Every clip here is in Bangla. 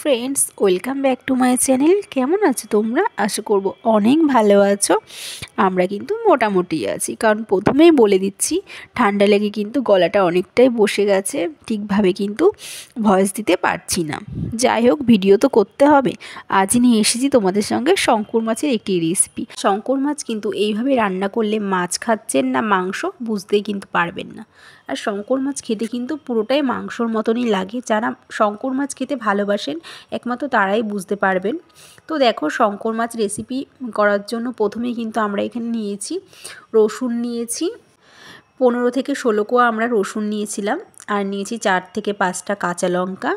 Friends, welcome back to my channel. কেমন আছো তোমরা? আশা করব অনেক ভালো আছো। আমরা কিন্তু মোটামুটি আছি, কারণ প্রথমেই বলে দিচ্ছি ঠান্ডা লেগে কিন্তু গলাটা অনেকটাই বসে গেছে, ঠিকভাবে কিন্তু ভয়েস দিতে পারছি না। যাই হোক, ভিডিও তো করতে হবে। আজ নিয়ে এসেছি তোমাদের সঙ্গে শঙ্কর মাছের একটি রেসিপি। শঙ্কর মাছ কিন্তু এইভাবে রান্না করলে মাছ খাচ্ছেন না মাংস বুঝতেই কিন্তু পারবেন না। আর শঙ্কর মাছ খেতে কিন্তু পুরোটাই মাংসর মতনই লাগে। যারা শঙ্কর মাছ খেতে ভালোবাসেন একমাত্র তারাই বুঝতে পারবেন। তো দেখো, শঙ্কর মাছ রেসিপি করার জন্য প্রথমেই কিন্তু আমরা এখানে নিয়েছি রসুন নিয়েছি 15 থেকে 16 কোয়া আমরা রসুন নিয়েছিলাম, আর নিয়েছি 4 থেকে 5টা কাঁচা লঙ্কা,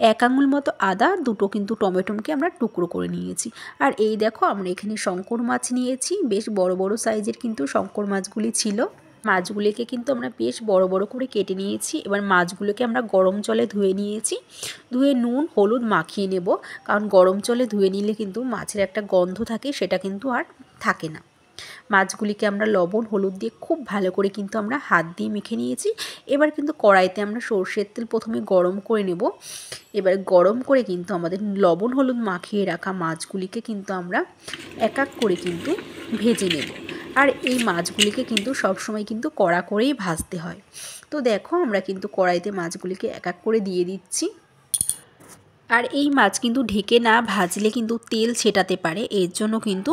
1 আঙুল মতো আদা, দুটো কিন্তু টমেটোকে আমরা টুকরো করে নিয়েছি। আর এই দেখো, আমরা এখানে শঙ্কর মাছ নিয়েছি, বেশ বড় বড় সাইজের কিন্তু শঙ্কর মাছগুলি ছিল। মাছগুলিকে কিন্তু আমরা বেশ বড় বড় করে কেটে নিয়েছি। এবার মাছগুলোকে আমরা গরম জলে ধুয়ে নিয়েছি। ধুয়ে নুন হলুদ মাখিয়ে নেব, কারণ গরম জলে ধুয়ে নিলে কিন্তু মাছের একটা গন্ধ থাকে, সেটা কিন্তু আর থাকে না। মাছগুলিকে আমরা লবণ হলুদ দিয়ে খুব ভালো করে কিন্তু আমরা হাত দিয়ে মেখে নিয়েছি। এবার কিন্তু কড়াইতে আমরা সরষের তেল প্রথমে গরম করে নেব। এবার গরম করে কিন্তু আমাদের লবণ হলুদ মাখিয়ে রাখা মাছগুলিকে কিন্তু আমরা এক এক করে কিন্তু ভেজে নেব। আর এই মাছগুলিকে কিন্তু সবসময় কিন্তু কড়া করেই ভাজতে হয়। তো দেখো, আমরা কিন্তু কড়াইতে মাছগুলিকে এক এক করে দিয়ে দিচ্ছি। আর এই মাছ কিন্তু ঢেকে না ভাজলে কিন্তু তেল ছেটাতে পারে, এর জন্য কিন্তু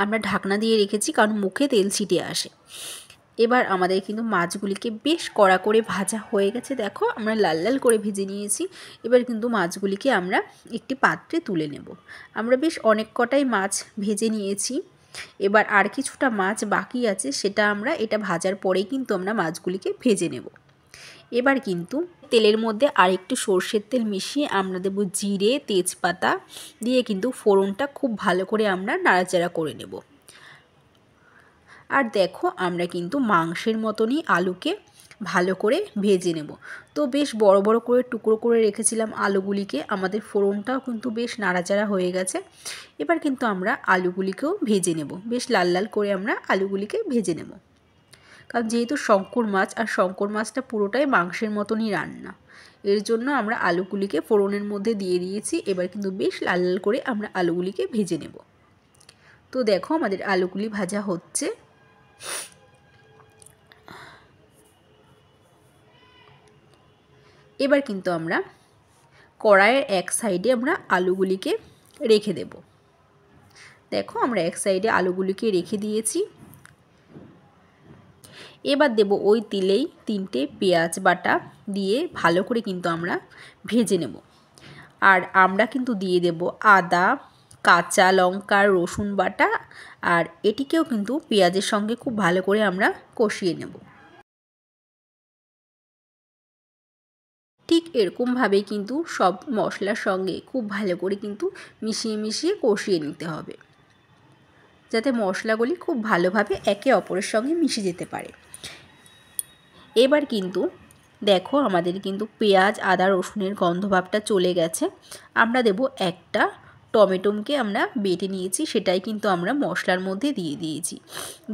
আমরা ঢাকনা দিয়ে রেখেছি, কারণ মুখে তেল ছিটে আসে। এবার আমাদের কিন্তু মাছগুলিকে বেশ কড়া করে ভাজা হয়ে গেছে। দেখো, আমরা লাল লাল করে ভেজে নিয়েছি। এবার কিন্তু মাছগুলিকে আমরা একটি পাত্রে তুলে নেব। আমরা বেশ অনেক কটাই মাছ ভেজে নিয়েছি। এবার আর কিছুটা মাছ বাকি আছে, সেটা আমরা এটা ভাজার পরেই কিন্তু আমরা মাছগুলিকে ভেজে নেব। এবার কিন্তু তেলের মধ্যে আরেকটু সর্ষের তেল মিশিয়ে আমরা দেব জিরে তেজপাতা দিয়ে কিন্তু ফোড়নটা খুব ভালো করে আমরা নাড়াচাড়া করে নেব। আর দেখো, আমরা কিন্তু মাংসের মতনই আলুকে ভালো করে ভেজে নেব। তো বেশ বড় বড় করে টুকরো করে রেখেছিলাম আলুগুলিকে, আমাদের ফোড়নটাও কিন্তু বেশ নাড়াচাড়া হয়ে গেছে। এবার কিন্তু আমরা আলুগুলিকেও ভেজে নেব, বেশ লাল লাল করে আমরা আলুগুলিকে ভেজে নেব। কারণ যেহেতু শঙ্কর মাছ, আর শঙ্কর মাছটা পুরোটাই মাংসের মতনই রান্না, এর জন্য আমরা আলুগুলিকে ফোড়নের মধ্যে দিয়ে দিয়েছি। এবার কিন্তু বেশ লাল লাল করে আমরা আলুগুলিকে ভেজে নেব। তো দেখো, আমাদের আলুগুলি ভাজা হচ্ছে। এবার কিন্তু আমরা কড়াইয়ের এক সাইডে আমরা আলুগুলিকে রেখে দেব। দেখো, আমরা এক সাইডে আলুগুলিকে রেখে দিয়েছি। এবার দেব ওই তেলেই 3টে পেঁয়াজ বাটা দিয়ে ভালো করে কিন্তু আমরা ভেজে নেব। আর আমরা কিন্তু দিয়ে দেব আদা কাঁচা লঙ্কা রসুন বাটা, আর এটিকেও কিন্তু পেঁয়াজের সঙ্গে খুব ভালো করে আমরা কষিয়ে নেব। ঠিক এরকমভাবেই কিন্তু সব মশলার সঙ্গে খুব ভালো করে কিন্তু মিশিয়ে মিশিয়ে কষিয়ে নিতে হবে, যাতে মশলাগুলি খুব ভালোভাবে একে অপরের সঙ্গে মিশে যেতে পারে। এবার কিন্তু দেখো, আমাদের কিন্তু পেঁয়াজ আদা রসুনের গন্ধভাবটা চলে গেছে। আমরা দেব একটা টমেটোকে আমরা বেটে নিয়েছি, সেটাই কিন্তু আমরা মশলার মধ্যে দিয়ে দিয়েছি।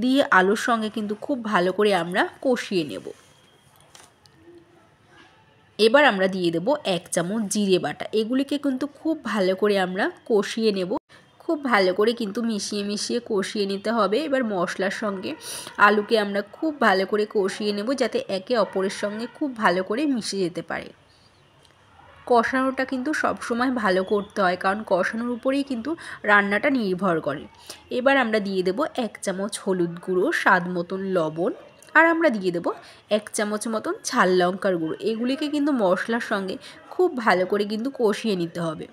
দিয়ে আলুর সঙ্গে কিন্তু খুব ভালো করে আমরা কষিয়ে নেব। এবার আমরা দিয়ে দেব 1 চামচ জিরে বাটা। এগুলিকে কিন্তু খুব ভালো করে আমরা কষিয়ে নেব। খুব ভালো করে কিন্তু মিশিয়ে মিশিয়ে কষিয়ে নিতে হবে। এবার মশলার সঙ্গে আলুকে আমরা খুব ভালো করে কষিয়ে নেব, যাতে একে অপরের সঙ্গে খুব ভালো করে মিশে যেতে পারে। কষানোটা কিন্তু সবসময় ভালো করতে হয়, কারণ কষানোর উপরেই কিন্তু রান্নাটা নির্ভর করে। এবার আমরা দিয়ে দেব 1 চামচ হলুদ গুঁড়ো, স্বাদ মতন লবণ, আর আমরা দিয়ে দেব 1 চামচ মতন ঝাল লঙ্কার গুঁড়ো। এগুলিকে কিন্তু মশলার সঙ্গে খুব ভালো করে কিন্তু কষিয়ে নিতে হবে,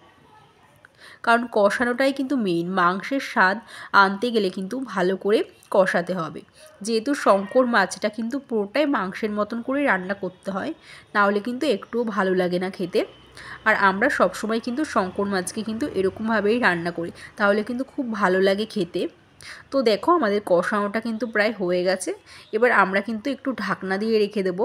কারণ কষানোটাই কিন্তু মেইন। মাংসের স্বাদ আনতে গেলে কিন্তু ভালো করে কষাতে হবে। যেহেতু শঙ্কর মাছটা কিন্তু পুরোটাই মাংসের মতন করে রান্না করতে হয়, নাহলে কিন্তু একটুও ভালো লাগে না খেতে। আর আমরা সবসময় কিন্তু শঙ্কর মাছকে কিন্তু এরকমভাবেই রান্না করি, তাহলে কিন্তু খুব ভালো লাগে খেতে। তো দেখো, আমাদের কষানোটা কিন্তু প্রায় হয়ে গেছে। এবার আমরা কিন্তু একটু ঢাকনা দিয়ে রেখে দেব।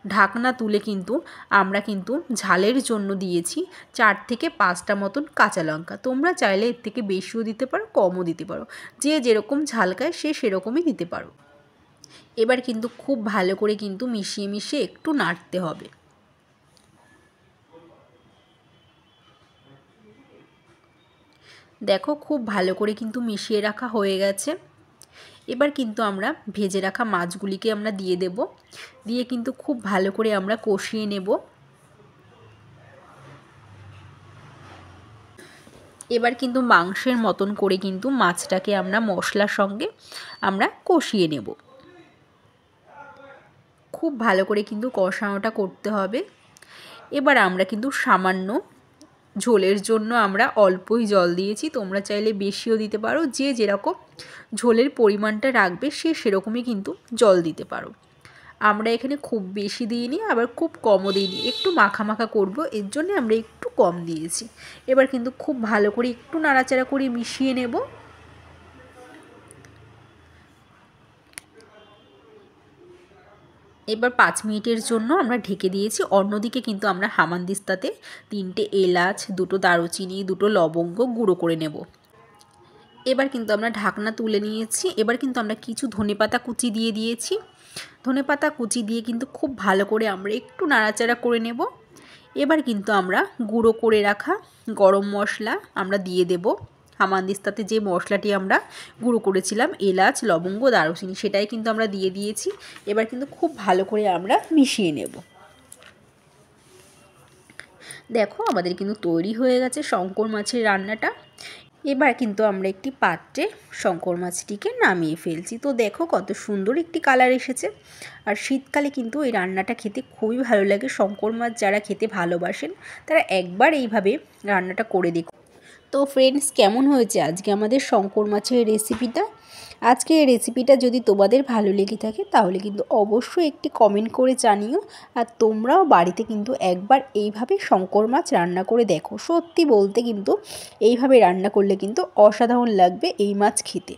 ঢাকনা তুলে কিন্তু আমরা কিন্তু ঝালের জন্য দিয়েছি 4 থেকে 5টা মতন কাঁচা লঙ্কা। তোমরা চাইলে এর থেকে বেশিও দিতে পারো, কমও দিতে পারো, যে যেরকম ঝাল খায় সে সেরকমই দিতে পারো। এবার কিন্তু খুব ভালো করে কিন্তু মিশিয়ে মিশিয়ে একটু নাড়তে হবে। দেখো খুব ভালো করে কিন্তু মিশিয়ে রাখা হয়ে গেছে। এবার কিন্তু আমরা ভেজে রাখা মাছগুলিকে আমরা দিয়ে দেব, দিয়ে কিন্তু খুব ভালো করে আমরা কষিয়ে নেব। এবার কিন্তু মাংসের মতন করে কিন্তু মাছটাকে আমরা মশলার সঙ্গে আমরা কষিয়ে নেব। খুব ভালো করে কিন্তু কষানোটা করতে হবে। এবার আমরা কিন্তু সামান্য ঝোলের জন্য আমরা অল্পই জল দিয়েছি, তোমরা চাইলে বেশিও দিতে পারো, যে যেরকম ঝোলের পরিমাণটা রাখবে সে সেরকমই কিন্তু জল দিতে পারো। আমরা এখানে খুব বেশি দিইনি, আবার খুব কমও দিইনি, একটু মাখা মাখা করবো এর জন্য আমরা একটু কম দিয়েছি। এবার কিন্তু খুব ভালো করে একটু নাড়াচাড়া করে মিশিয়ে নেব। এবার 5 মিনিটের জন্য আমরা ঢেকে দিয়েছি। অন্যদিকে কিন্তু আমরা হামানদিস্তাতে 3টে এলাচ, 2টো দারুচিনি, 2টো লবঙ্গ গুঁড়ো করে নেব। এবার কিন্তু আমরা ঢাকনা তুলে নিয়েছি। এবার কিন্তু আমরা কিছু ধনেপাতা কুচি দিয়ে দিয়েছি। ধনেপাতা কুচি দিয়ে কিন্তু খুব ভালো করে আমরা একটু নাড়াচাড়া করে নেব। এবার কিন্তু আমরা গুঁড়ো করে রাখা গরম মশলা আমরা দিয়ে দেব। হামানদিস্তাতে যে মশলাটি আমরা গুঁড়ো করেছিলাম, এলাচ, লবঙ্গ, দারুচিনি, সেটাই কিন্তু আমরা দিয়ে দিয়েছি। এবার কিন্তু খুব ভালো করে আমরা মিশিয়ে নেব। দেখো আমাদের কিন্তু তৈরি হয়ে গেছে শঙ্কর মাছের রান্নাটা। এবার কিন্তু আমরা একটি পাত্রে শঙ্কর মাছটিকে নামিয়ে ফেলছি। তো দেখো কত সুন্দর একটি কালার এসেছে। আর শীতকালে কিন্তু এই রান্নাটা খেতে খুবই ভালো লাগে। শঙ্কর মাছ যারা খেতে ভালোবাসেন তারা একবার এইভাবে রান্নাটা করে দেখুন। তো ফ্রেন্ডস, কেমন হয়েছে আজকে আমাদের শঙ্কর মাছের রেসিপিটা? আজকে এই রেসিপিটা যদি তোমাদের ভালো লেগে থাকে তাহলে কিন্তু অবশ্যই একটি কমেন্ট করে জানিও। আর তোমরাও বাড়িতে কিন্তু একবার এইভাবে শঙ্কর মাছ রান্না করে দেখো। সত্যি বলতে কিন্তু এইভাবে রান্না করলে কিন্তু অসাধারণ লাগবে এই মাছ খেতে।